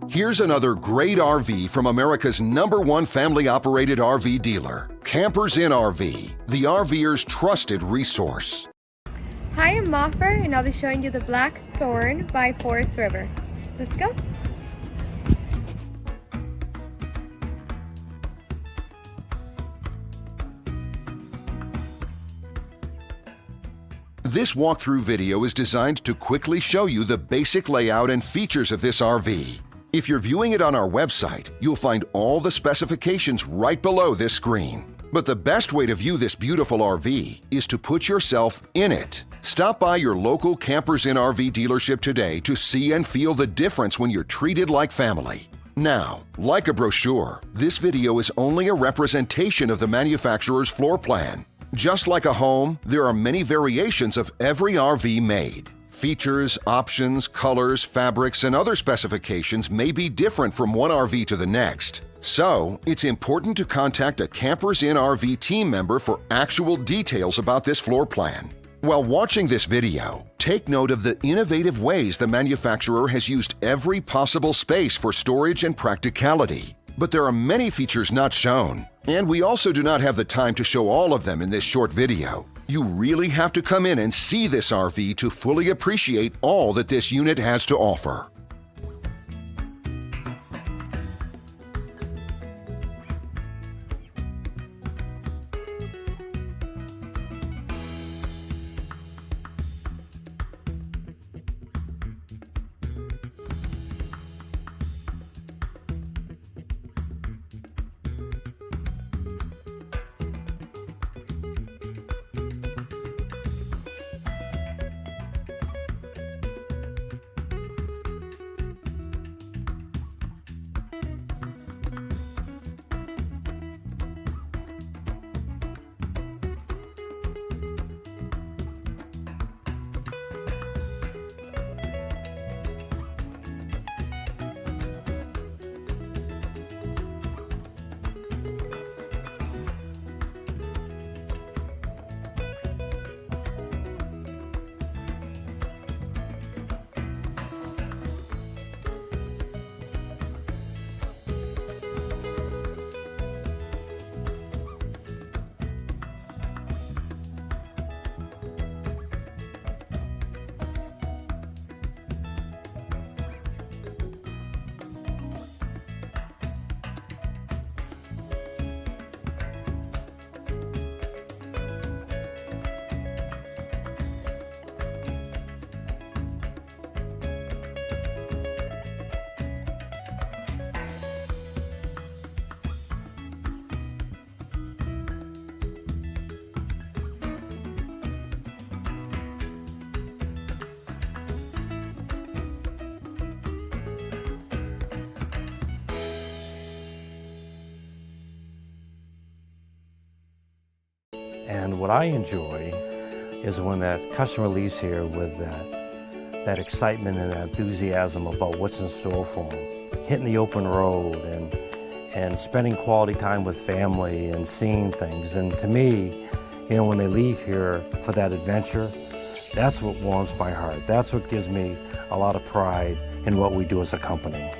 Here's another great RV from America's #1 family-operated RV dealer, Campers Inn RV, the RVer's trusted resource. Hi, I'm Moffer, and I'll be showing you the Blackthorn by Forest River. Let's go. This walkthrough video is designed to quickly show you the basic layout and features of this RV. If you're viewing it on our website, you'll find all the specifications right below this screen. But the best way to view this beautiful RV is to put yourself in it. Stop by your local Campers Inn RV dealership today to see and feel the difference when you're treated like family. Now, like a brochure, this video is only a representation of the manufacturer's floor plan. Just like a home, there are many variations of every RV made. Features, options, colors, fabrics, and other specifications may be different from one RV to the next. So, it's important to contact a Campers Inn RV team member for actual details about this floor plan. While watching this video, take note of the innovative ways the manufacturer has used every possible space for storage and practicality. But there are many features not shown, and we also do not have the time to show all of them in this short video. You really have to come in and see this RV to fully appreciate all that this unit has to offer. And what I enjoy is when that customer leaves here with that excitement and that enthusiasm about what's in store for them. Hitting the open road and spending quality time with family and seeing things. And to me, you know, when they leave here for that adventure, that's what warms my heart. That's what gives me a lot of pride in what we do as a company.